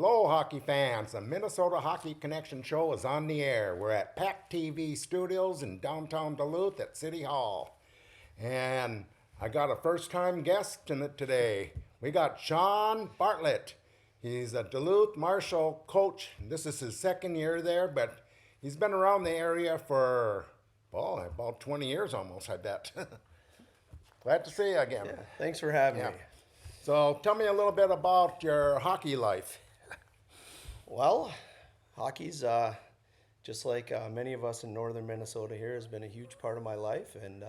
Hello, hockey fans. The Minnesota Hockey Connection Show is on the air. We're at PACT-TV studios in downtown Duluth at City Hall. And I got a first-time guest in it today. We got Shawn Bartlette. He's a Duluth Marshall coach. This is his second year there, but he's been around the area for, well, about 20 years almost, I bet. Glad to see you again. Yeah, thanks for having me. So tell me a little bit about your hockey life. Well, hockey's just like many of us in northern Minnesota here has been a huge part of my life, and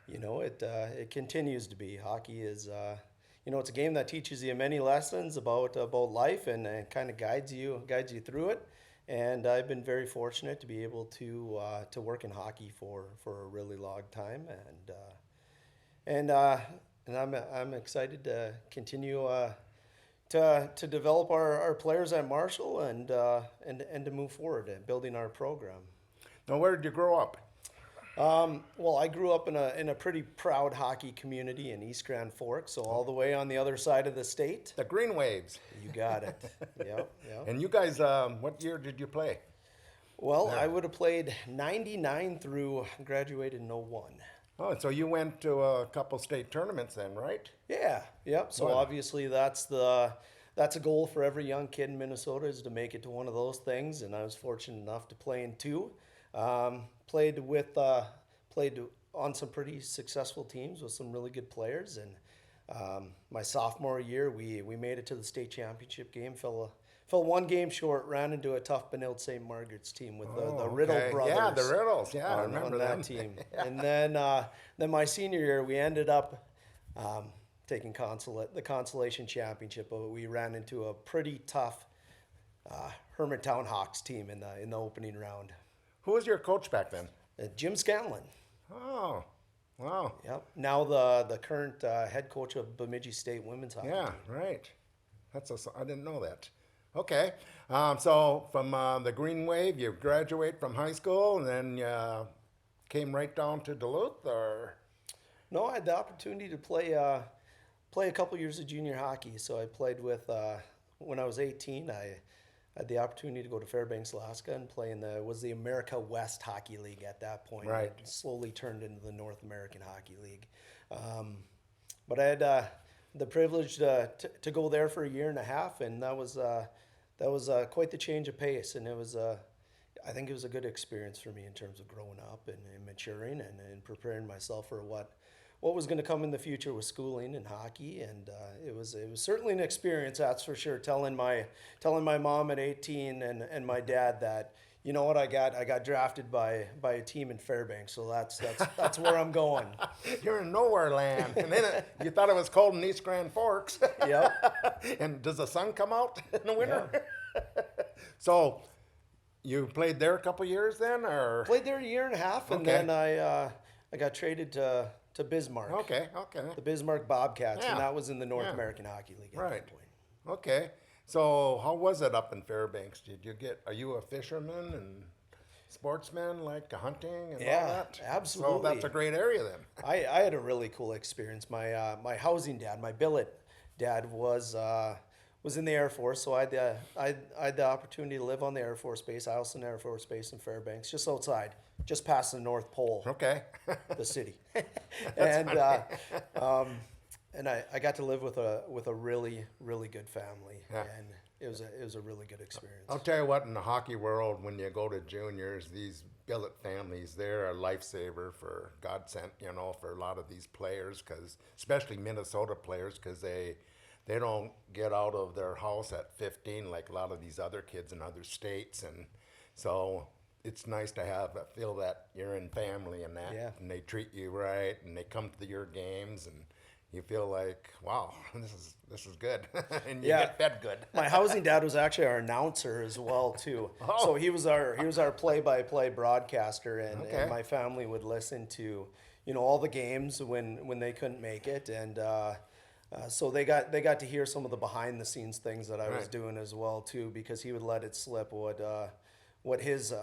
it continues to be. Hockey is it's a game that teaches you many lessons about life and kind of guides you through it. And I've been very fortunate to be able to work in hockey for a really long time, and I'm excited to continue to develop our players at Marshall and to move forward in building our program. Now, where did you grow up? Well, I grew up in a pretty proud hockey community in East Grand Forks, so all the way on the other side of the state. The Green Waves. You got it. Yep. And you guys, what year did you play? Well, I would have played 99 through graduated in 01. Oh, so you went to a couple state tournaments then, right? Yeah, yep. So obviously that's a goal for every young kid in Minnesota is to make it to one of those things, and I was fortunate enough to play in two. Played on some pretty successful teams with some really good players, and my sophomore year we made it to the state championship game. Fell one game short, ran into a tough Benilde St. Margaret's team with the Riddle brothers. Yeah, the Riddles. Yeah, I remember on that team. And then my senior year, we ended up taking the consolation championship, but we ran into a pretty tough Hermantown Hawks team in the opening round. Who was your coach back then? Jim Scanlon. Oh, wow. Yep. Now the current head coach of Bemidji State women's hockey team. Right. I didn't know that. Okay, so from the Green Wave, you graduate from high school, and then you came right down to Duluth, or? No, I had the opportunity to play a couple years of junior hockey. So I played with when I was 18. I had the opportunity to go to Fairbanks, Alaska, and play in the America West Hockey League at that point. Right. It slowly turned into the North American Hockey League, but I had the privilege to go there for a year and a half, and that was quite the change of pace, and I think it was a good experience for me in terms of growing up and maturing and preparing myself for what was going to come in the future with schooling and hockey, and it was certainly an experience, that's for sure. Telling my mom at 18 and my dad that, you know what, I got drafted by a team in Fairbanks, so that's where I'm going. You're in nowhere land, and then you thought it was cold in East Grand Forks. Yep. And does the sun come out in the winter? Yeah. So you played there a couple years then, or? Played there a year and a half, and then I got traded to Bismarck. Okay. The Bismarck Bobcats, and that was in the North American Hockey League at that point. Okay. So how was it up in Fairbanks? Are you a fisherman and sportsman, like hunting and all that? Yeah, absolutely. So that's a great area then. I had a really cool experience. My housing dad, my billet dad, was in the Air Force, so I had the opportunity to live on the Air Force Base, Eielson Air Force Base in Fairbanks, just outside, just past the North Pole. Okay. The city. And I got to live with a really, really good family, and it was a really good experience. I'll tell you what, in the hockey world, when you go to juniors, these billet families, they're a lifesaver for godsend, for a lot of these players, especially Minnesota players, because they don't get out of their house at 15 like a lot of these other kids in other states, and so it's nice to feel that you're in family and that, and they treat you right, and they come to your games, and you feel like, wow, this is good, and you get fed good. My housing dad was actually our announcer as well too. Oh. So he was our play-by-play broadcaster, and my family would listen to all the games when they couldn't make it, and so they got to hear some of the behind-the-scenes things that I was doing as well too, because he would let it slip what his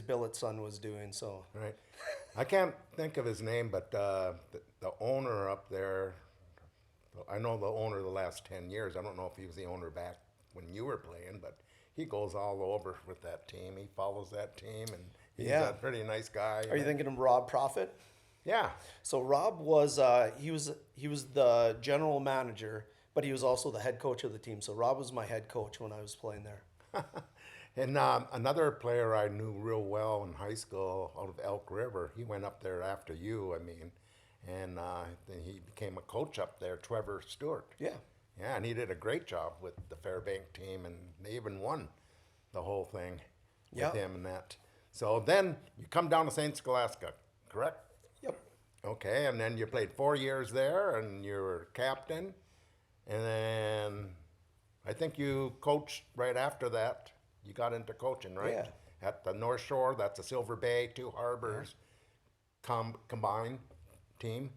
billet son was doing. So right. I can't think of his name, but the owner up there, I know the owner the last 10 years. I don't know if he was the owner back when you were playing, but he goes all over with that team. He follows that team, and he's Yeah. a pretty nice guy. Are you thinking of Rob Profit? Yeah. So Rob was he was the general manager, but he was also the head coach of the team. So Rob was my head coach when I was playing there. And another player I knew real well in high school out of Elk River, he went up there after you, I mean, and then he became a coach up there, Trevor Stewart. Yeah. Yeah, and he did a great job with the Fairbank team, and they even won the whole thing with Yeah. him and that. So then you come down to St. Scholastica, correct? Yep. Okay, and then you played 4 years there, and you were captain, and then I think you coached right after that. You got into coaching, right? Yeah. At the North Shore, that's a Silver Bay, two harbors combined team.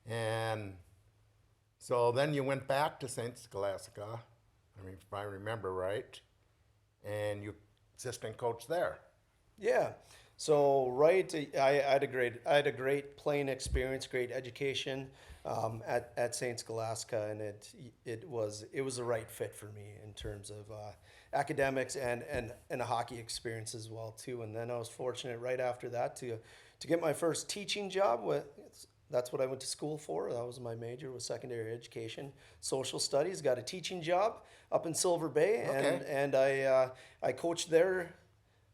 And so then you went back to St. Scholastica, I mean, if I remember right, and you assistant coach there. Yeah. So I had a great playing experience, great education at St. Scholastica, and it was the right fit for me in terms of academics and a hockey experience as well too. And then I was fortunate right after that to get my first teaching job. That's what I went to school for. That was my major, was secondary education, social studies. Got a teaching job up in Silver Bay, Okay. and I coached there.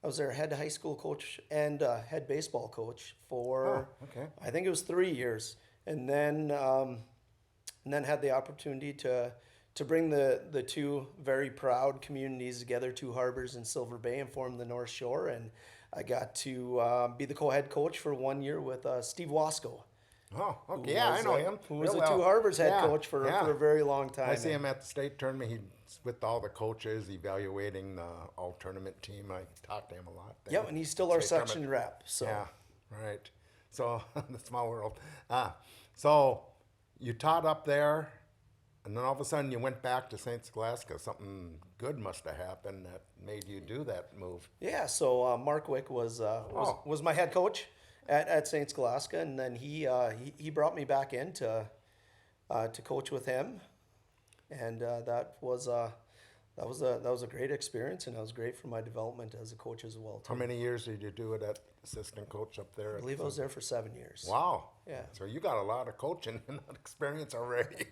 I was their head high school coach and head baseball coach for, okay. I think it was 3 years, and then had the opportunity to bring the two very proud communities together, two harbors in Silver Bay, and form the North Shore. And I got to be the co-head coach for 1 year with Steve Wasco. Oh, okay. Yeah, I know him. Who was real the well. Two Harbors head Yeah, coach for yeah. a very long time. I see him at the state tournament. He's with all the coaches, evaluating the all tournament team. I talk to him a lot. Yeah, and he's still our State section rep. So Yeah, right. So the small world. So you taught up there, and then all of a sudden you went back to St. Scholastica. Something good must have happened that made you do that move. yeah, so Mark Wick was my head coach at St. Scholastica, and then he brought me back in to coach with him, and that was a great experience, and that was great for my development as a coach as well How too. many years did you do it at assistant coach up there? I believe I was there for 7 years. Wow. Yeah. So you got a lot of coaching experience already.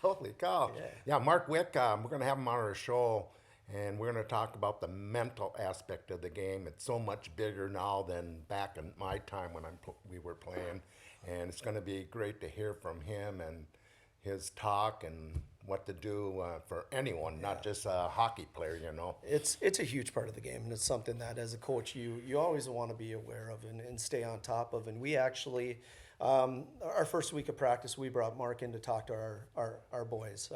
Holy cow. Yeah. Yeah, Mark Wick, we're going to have him on our show, and we're going to talk about the mental aspect of the game. It's so much bigger now than back in my time when we were playing, and it's going to be great to hear from him and his talk and what to do for anyone, not just a hockey player, you know. It's a huge part of the game, and it's something that as a coach you always want to be aware of and stay on top of. And we actually, our first week of practice, we brought Mark in to talk to our boys,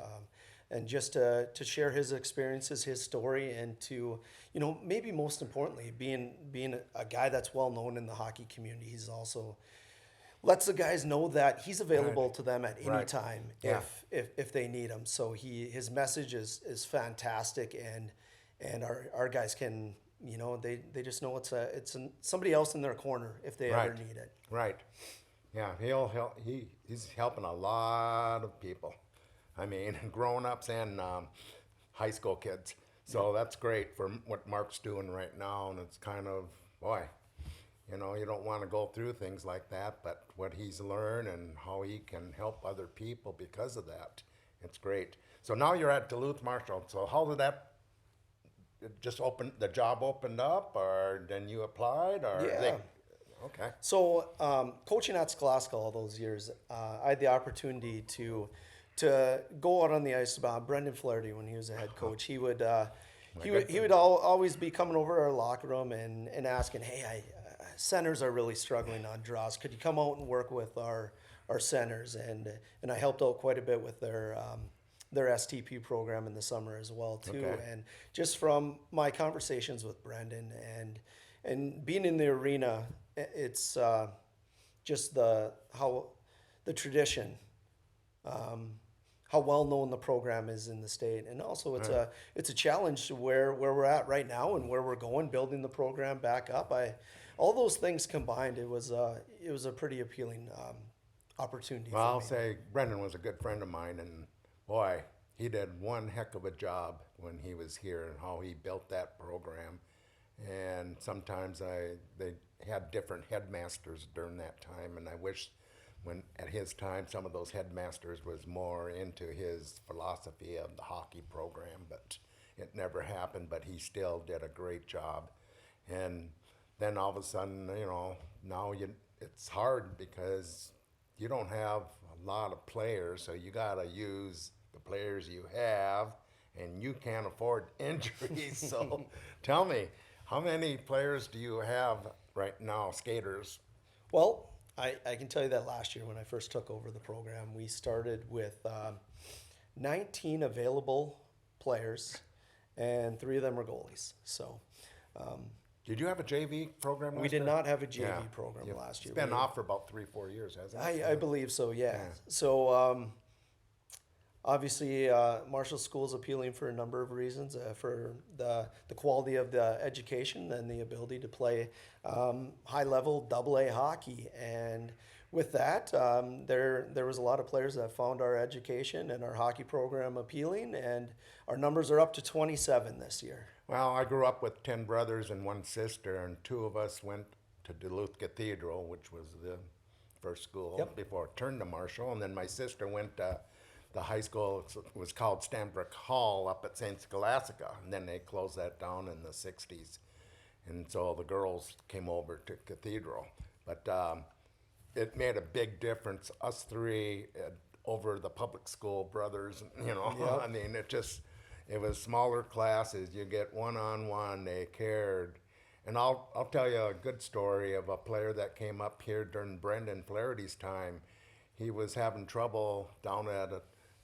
and just to share his experiences, his story, and to, maybe most importantly, being a guy that's well known in the hockey community, he's also lets the guys know that he's available to them at any Right. time Yeah. if they need him. So his message is fantastic, and our guys can, they just know it's somebody else in their corner if they ever Right. need it. Right. Yeah, he'll help. He's helping a lot of people. I mean, grown-ups and high school kids. So that's great for what Mark's doing right now. And it's kind of, boy, you don't want to go through things like that, but what he's learned and how he can help other people because of that, it's great. So now you're at Duluth Marshall. So how did that the job opened up, or then you applied, or Yeah. Okay. So coaching at Scholastica all those years, I had the opportunity to go out on the ice. Brendan Flaherty, when he was a head coach, he would always be coming over our locker room and asking, "Hey, centers are really struggling on draws. Could you come out and work with our centers?" And I helped out quite a bit with their STP program in the summer as well too. Okay. And just from my conversations with Brendan and being in the arena, it's just how the tradition, how well known the program is in the state, and also it's a challenge to where we're at right now and where we're going, building the program back up. All those things combined, it was a pretty appealing opportunity. Well, I'll for me. say Brendan was a good friend of mine, and boy, he did one heck of a job when he was here and how he built that program. And sometimes they had different headmasters during that time, and I wish when at his time some of those headmasters was more into his philosophy of the hockey program, but it never happened. But he still did a great job. And then all of a sudden, now it's hard because you don't have a lot of players, so you got to use the players you have, and you can't afford injuries. So tell me, how many players do you have right now, skaters? Well, I can tell you that last year when I first took over the program, we started with 19 available players, and 3 of them were goalies. So Did you have a JV program last we did year? not have a JV Yeah. program last year. It's been off for about 3-4 years, hasn't it? I believe so, yeah. Yeah. So obviously, Marshall School is appealing for a number of reasons, for the quality of the education and the ability to play high-level AA hockey. And with that, there was a lot of players that found our education and our hockey program appealing, and our numbers are up to 27 this year. Well, I grew up with 10 brothers and 1 sister, and 2 of us went to Duluth Cathedral, which was the first school before it turned to Marshall. And then my sister went to the high school, it was called Stanbrook Hall up at St. Scholastica, and then they closed that down in the 60s. And so the girls came over to Cathedral. But it made a big difference, us 3 over the public school brothers, I mean, it was smaller classes. You get one-on-one. They cared. And I'll tell you a good story of a player that came up here during Brendan Flaherty's time. He was having trouble down at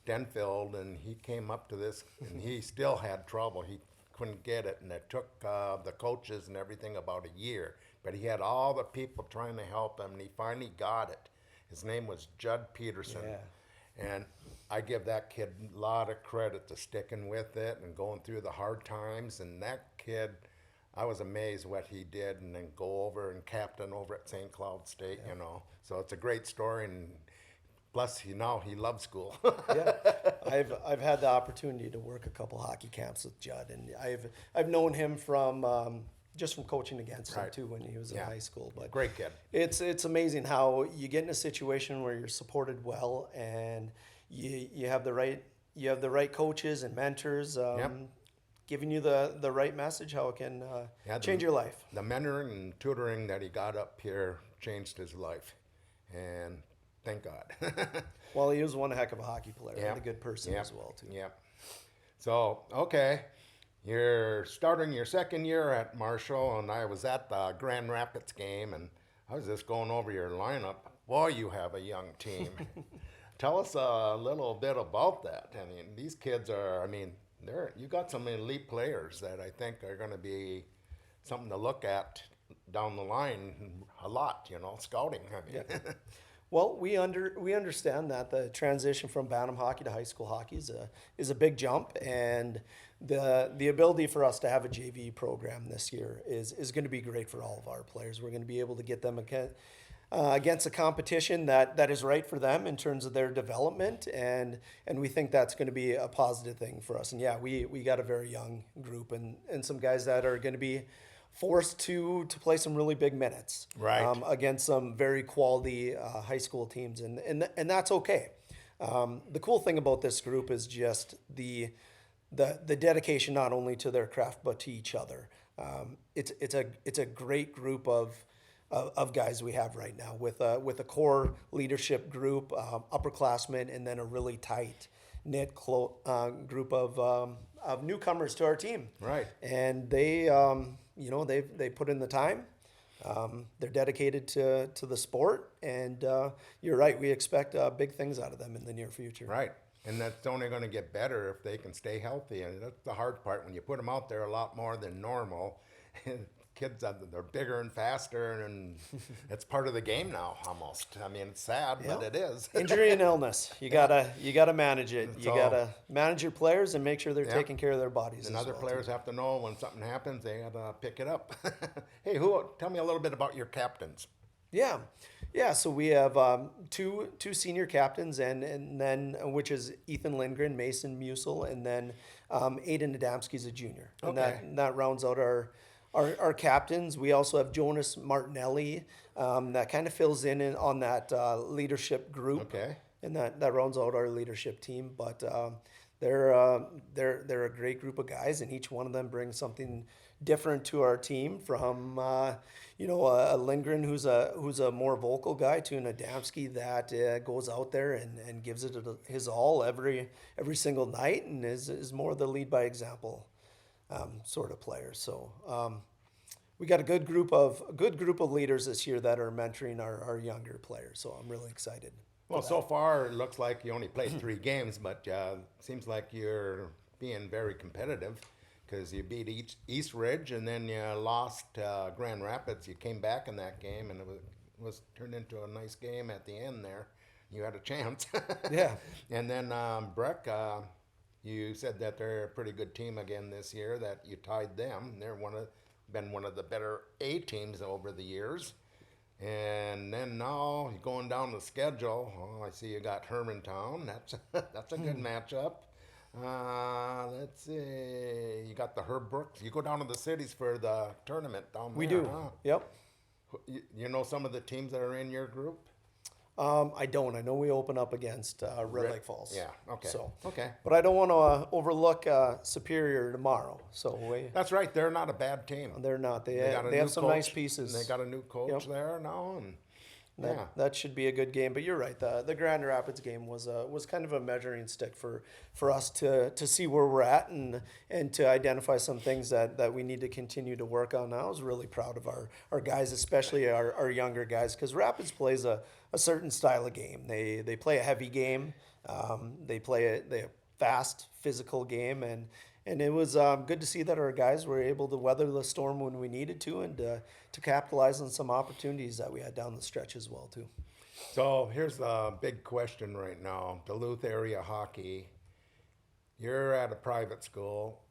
Denfield, and he came up to this, and he still had trouble. He couldn't get it, and it took the coaches and everything about a year. But he had all the people trying to help him, and he finally got it. His name was Judd Peterson. Yeah. And I give that kid a lot of credit to sticking with it and going through the hard times. And that kid, I was amazed what he did, and then go over and captain over at St. Cloud State, So it's a great story, and plus now he loves school. Yeah, I've had the opportunity to work a couple hockey camps with Judd, and I've known him from just from coaching against him too when he was in high school. But Great kid. It's amazing how you get in a situation where you're supported well, and you have the right coaches and mentors giving you the right message, how it can change your life. The mentoring and tutoring that he got up here changed his life, and thank God. Well, he was one heck of a hockey player and a good person as well too. Yep. So, okay, you're starting your second year at Marshall, and I was at the Grand Rapids game, and I was just going over your lineup. Boy, you have a young team. Tell us a little bit about that. I mean, these kids are, you got some elite players that I think are going to be something to look at down the line a lot, scouting. Well, we understand that the transition from Bantam hockey to high school hockey is a big jump, and the ability for us to have a JV program this year is going to be great for all of our players. We're going to be able to get them against a competition that is right for them in terms of their development, and we think that's going to be a positive thing for us. And we got a very young group and some guys that are going to be forced to play some really big minutes against some very quality high school teams, and that's okay. The cool thing about this group is just the dedication not only to their craft but to each other. It's a great group of guys we have right now with a core leadership group, upperclassmen, and then a really tight knit group of newcomers to our team. Right. And they they put in the time. They're dedicated to the sport, and you're right. We expect big things out of them in the near future. Right. And that's only going to get better if they can stay healthy. And that's the hard part. When you put them out there a lot more than normal, kids, they're bigger and faster, and it's part of the game now almost. I mean, it's sad, but it is. Injury and illness. You gotta manage it. You gotta manage your players and make sure they're taking care of their bodies. And other players have to know when something happens, they gotta pick it up. Hey, tell me a little bit about your captains. Yeah. So we have two senior captains, and then which is Ethan Lindgren, Mason Musel, and then Aiden Adamski's a junior, and Okay. that rounds out our captains. We also have Jonas Martinelli that kind of fills in on that leadership group. Okay. And that rounds out our leadership team. But they're a great group of guys, and each one of them brings something different to our team. From a Lindgren who's a more vocal guy, to an Adamski that goes out there and gives it his all every single night, and is more the lead by example sort of player. So we got a good group of leaders this year that are mentoring our younger players. So I'm really excited. Well, so far it looks like you only played 3 games, but seems like you're being very competitive, because you beat East Ridge and then you lost Grand Rapids. You came back in that game, and it was turned into a nice game at the end there. You had a chance. Yeah. And then Breck, you said that they're a pretty good team again this year, that you tied them. They're been one of the better A teams over the years. And then now you're going down the schedule. Oh, I see you got Hermantown. That's a good matchup. Let's see. You got the Herb Brooks. You go down to the cities for the tournament down there. We do. Huh? Yep. You know some of the teams that are in your group? I don't. I know we open up against Red Lake Falls. Yeah. Okay. So, okay. but I don't want to overlook Superior tomorrow. So That's right. They're not a bad team. they're not. They got a have new some coach, nice pieces. and they got a new coach there now, and That should be a good game. But you're right. The Grand Rapids game was kind of a measuring stick for us to see where we're at, and to identify some things that we need to continue to work on. I was really proud of our guys, especially our younger guys, because Rapids plays a certain style of game. They play a heavy game. They play a fast, physical game, and it was good to see that our guys were able to weather the storm when we needed to, and to capitalize on some opportunities that we had down the stretch as well too. So here's the big question right now: Duluth area hockey. You're at a private school,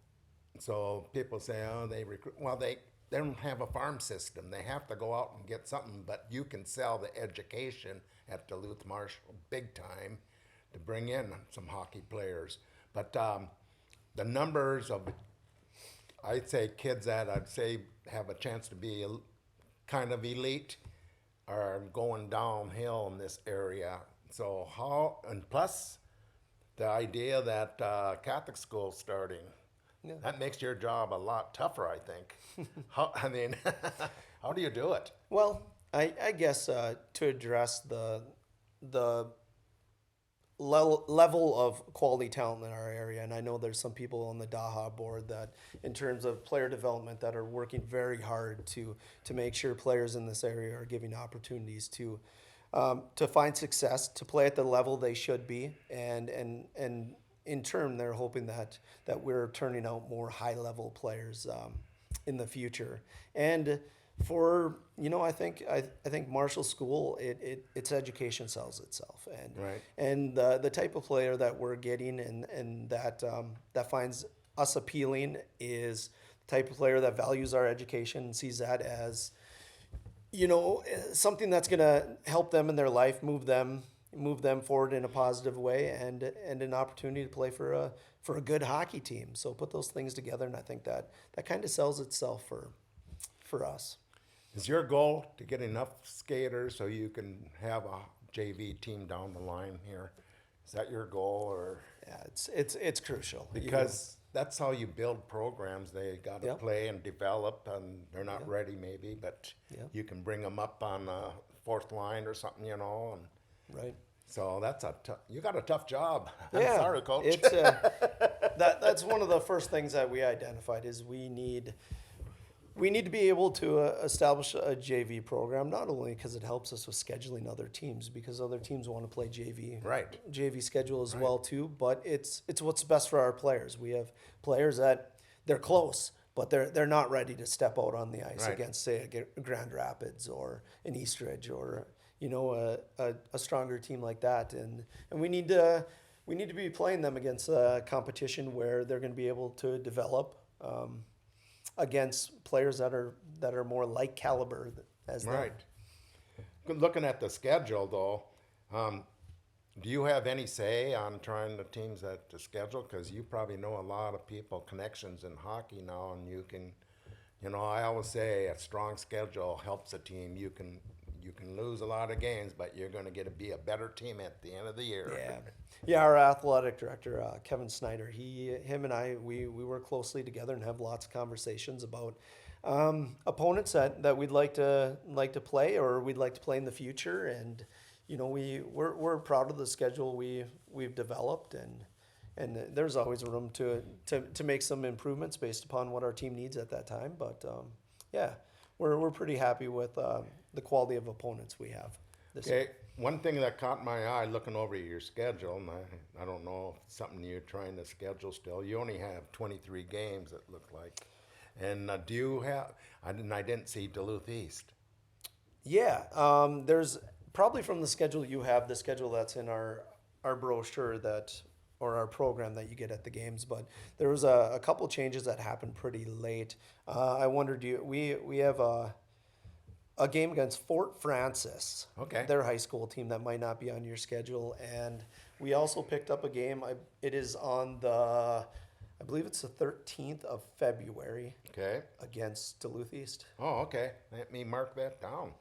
so people say, oh, they recruit. Well, they don't have a farm system. They have to go out and get something. But you can sell the education at Duluth Marshall big time to bring in some hockey players. But the numbers of, I'd say, kids that I'd say have a chance to be kind of elite are going downhill in this area. So and plus the idea that Catholic school's starting, that makes your job a lot tougher, I think. How do you do it? Well, I guess to address the level of quality talent in our area, and I know there's some people on the DAHA board that, in terms of player development, that are working very hard to make sure players in this area are given opportunities to find success, to play at the level they should be, and in turn they're hoping that we're turning out more high level players in the future. And for I think Marshall School, its education sells itself, and Right. and the type of player that we're getting and that finds us appealing is the type of player that values our education and sees that as something that's going to help them in their life, move them forward in a positive way, and an opportunity to play for a good hockey team. So put those things together, and I think that kind of sells itself for us. Is your goal to get enough skaters so you can have a JV team down the line here? Is that your goal, or? Yeah, it's crucial Because that's how you build programs. They got to Yep. play and develop, and they're not ready maybe, but Yep. you can bring them up on the fourth line or something, and right. so that's you got a tough job. Yeah, I'm sorry, coach. It's that's one of the first things that we identified is we need to be able to establish a JV program, not only because it helps us with scheduling other teams, because other teams want to play JV schedule as well too, but it's what's best for our players. We have players that they're close, but they're not ready to step out on the ice Right. against, say, a Grand Rapids or an East Ridge or a stronger team like that, and we need to be playing them against a competition where they're going to be able to develop against players that are more like caliber as them. Right. looking at the schedule though, do you have any say on trying the teams at the schedule? Because you probably know a lot of people, connections in hockey now, and you can, I always say a strong schedule helps a team. You can lose a lot of games, but you're going to get to be a better team at the end of the year. Yeah, yeah. Our athletic director, Kevin Snyder, him and I, we work closely together and have lots of conversations about opponents that we'd like to play or we'd like to play in the future. And we're proud of the schedule we've developed, and there's always room to make some improvements based upon what our team needs at that time. But yeah, we're pretty happy with the quality of opponents we have this year. Okay, one thing that caught my eye looking over your schedule, and I don't know if it's something you're trying to schedule still. You only have 23 games, it looked like. And do you have, I didn't see Duluth East. Yeah, there's probably from the schedule you have, the schedule that's in our brochure or our program that you get at the games. But there was a couple changes that happened pretty late. I wondered, we have a game against Fort Francis, Okay. their high school team that might not be on your schedule, and we also picked up a game. It is on I believe it's the 13th of February Okay. against Duluth East. Oh, okay. Let me mark that down.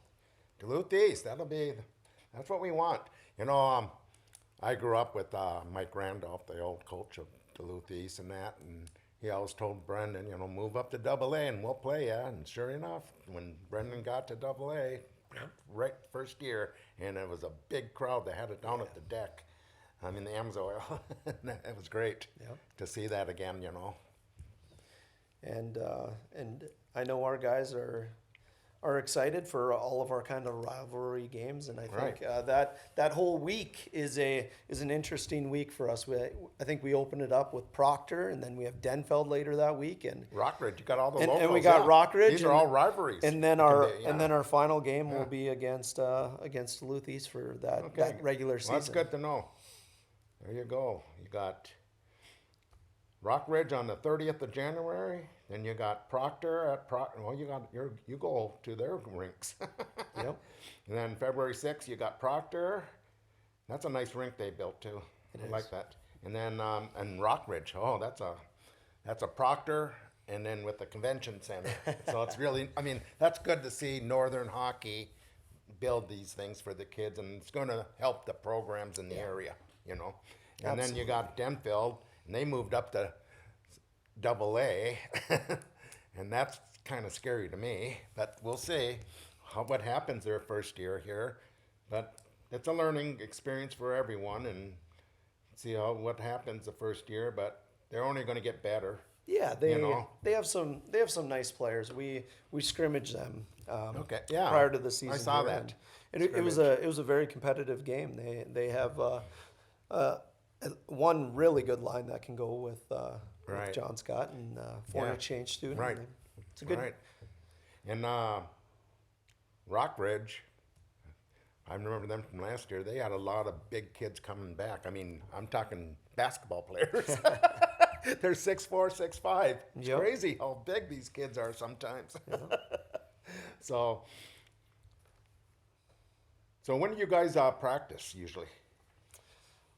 Duluth East, that's what we want. I grew up with Mike Randolph, the old coach of Duluth East and that, and he always told Brendan, move up to Double A and we'll play ya. And sure enough, when Brendan got to Double A, right first year, and it was a big crowd. They had it down at the deck. I mean, the Amsoil. It was great to see that again, And I know our guys are excited for all of our kind of rivalry games, and I think that whole week is an interesting week for us. I think we open it up with Proctor, and then we have Denfeld later that week, and Rockridge. You got all the locals. and we got Rockridge. These are all rivalries. And then our final game will be against Duluth East for that regular season. Well, that's good to know. There you go. You got Rockridge on the 30th of January. Then you got Proctor at Proctor. Well, you go to their rinks. Yep. And then February 6th, you got Proctor. That's a nice rink they built too. I like that. And then and Rockridge. Oh, that's a Proctor, and then with the convention center. So it's really, that's good to see Northern hockey build these things for the kids, and it's going to help the programs in the area. And Absolutely. then you got Denfeld, and they moved up to Double A, and that's kind of scary to me. But we'll see what happens their first year here. But it's a learning experience for everyone, and see what happens the first year. But they're only going to get better. Yeah, they have some nice players. We scrimmage them. Okay. Yeah. Prior to the season, I saw that. It was a very competitive game. They have one really good line that can go with John Scott and foreign exchange student. Right. It's a good. Right. And Rockridge, I remember them from last year. They had a lot of big kids coming back. I'm talking basketball players. They're 6'4", 6'5". It's crazy how big these kids are sometimes. So when do you guys practice usually?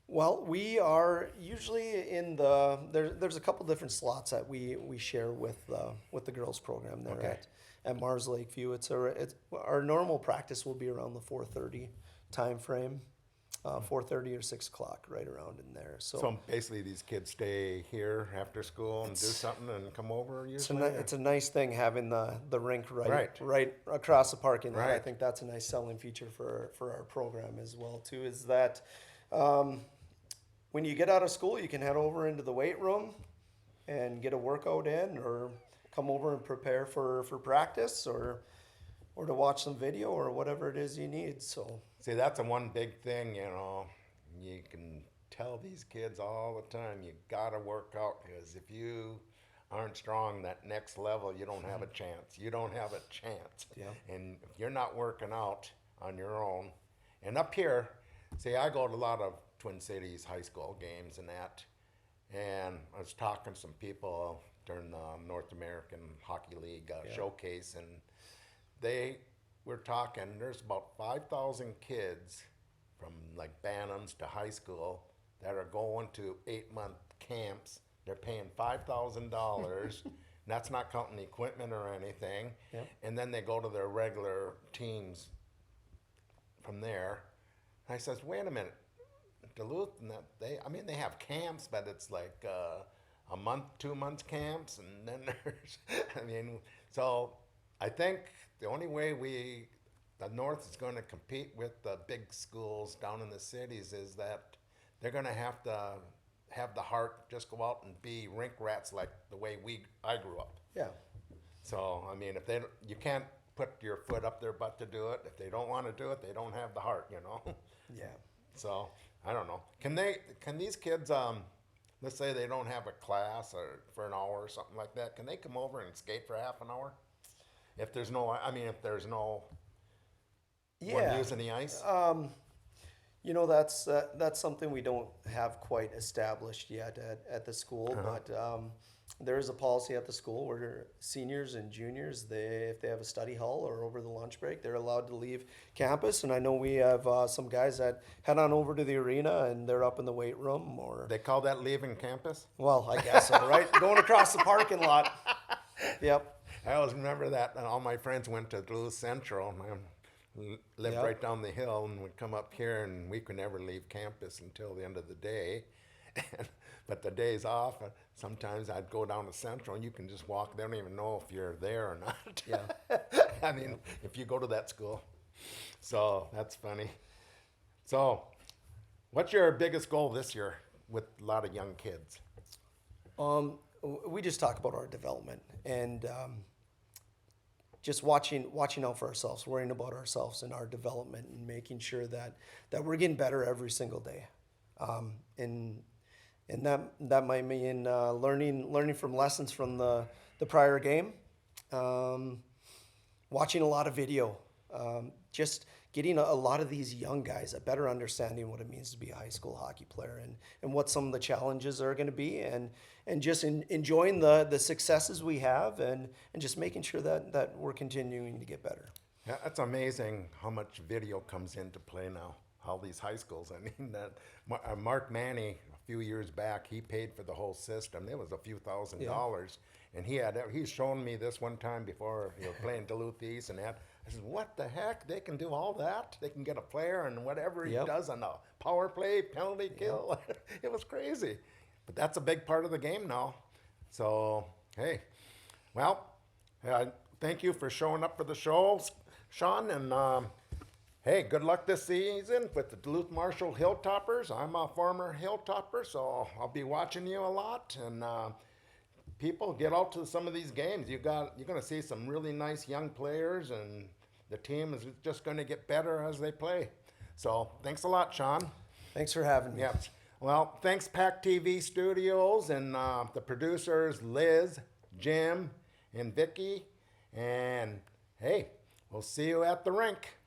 Well, we are usually in there's a couple different slots that we share with the girls program there at Mars Lakeview. It's our normal practice will be around the 4:30 time frame, 4:30 or 6 o'clock, right around in there. So basically, these kids stay here after school and do something and come over usually. It's a nice thing having the rink right across the parking lot. Right. I think that's a nice selling feature for our program as well too. Is that when you get out of school, you can head over into the weight room and get a workout in, or come over and prepare for practice, or to watch some video, or whatever it is you need. So see, that's the one big thing, you can tell these kids all the time, you gotta work out, because if you aren't strong that next level, you don't have a chance. You don't have a chance. Yeah. And if you're not working out on your own, and up here, see, I go to a lot of Twin Cities high school games and that, and I was talking to some people during the North American Hockey League showcase, and they we're talking, there's about 5,000 kids from like Bannums to high school that are going to 8-month camps. They're paying $5,000. That's not counting the equipment or anything. Yep. And then they go to their regular teams from there. I says, wait a minute, Duluth, and they have camps, but it's like a month, 2 months camps, and then there's, so I think the only way the North is going to compete with the big schools down in the cities is that they're going to have the heart, just go out and be rink rats like the way I grew up. Yeah. So if you can't put your foot up their butt to do it. If they don't want to do it, they don't have the heart, Yeah. So I don't know. Can these kids, let's say they don't have a class or for an hour or something like that, can they come over and skate for half an hour? If there's no one using the ice? That's something we don't have quite established yet at the school, but there is a policy at the school where seniors and juniors, if they have a study hall or over the lunch break, they're allowed to leave campus. And I know we have some guys that head on over to the arena and they're up in the weight room. Or they call that leaving campus? Well, I guess so, right? Going across the parking lot. Yep. I always remember that. And all my friends went to Duluth Central. And lived right down the hill and would come up here, and we could never leave campus until the end of the day. But the days off, sometimes I'd go down to Central and you can just walk. They don't even know if you're there or not. Yeah. If you go to that school. So that's funny. So what's your biggest goal this year with a lot of young kids? We just talk about our development and just watching out for ourselves, worrying about ourselves and our development, and making sure that we're getting better every single day. And that might mean learning from lessons from the prior game, watching a lot of video, just getting a lot of these young guys a better understanding what it means to be a high school hockey player, and what some of the challenges are going to be, and just enjoying the successes we have, and just making sure that we're continuing to get better. Yeah, that's amazing how much video comes into play now. All these high schools. Mark Manny, a few years back, he paid for the whole system. It was a few $1,000s, and he's shown me this one time before playing Duluth East, and that. I said, what the heck? They can do all that? They can get a player and whatever he does on a power play, penalty kill. It was crazy. But that's a big part of the game now. So, hey, well, thank you for showing up for the show, Shawn, and hey, good luck this season with the Duluth Marshall Hilltoppers. I'm a former Hilltopper, so I'll be watching you a lot. And people, get out to some of these games. You're going to see some really nice young players, and the team is just going to get better as they play. So thanks a lot, Shawn. Thanks for having me. Yep. Well, thanks PACT-TV Studios and the producers Liz, Jim, and Vicky. And hey, we'll see you at the rink.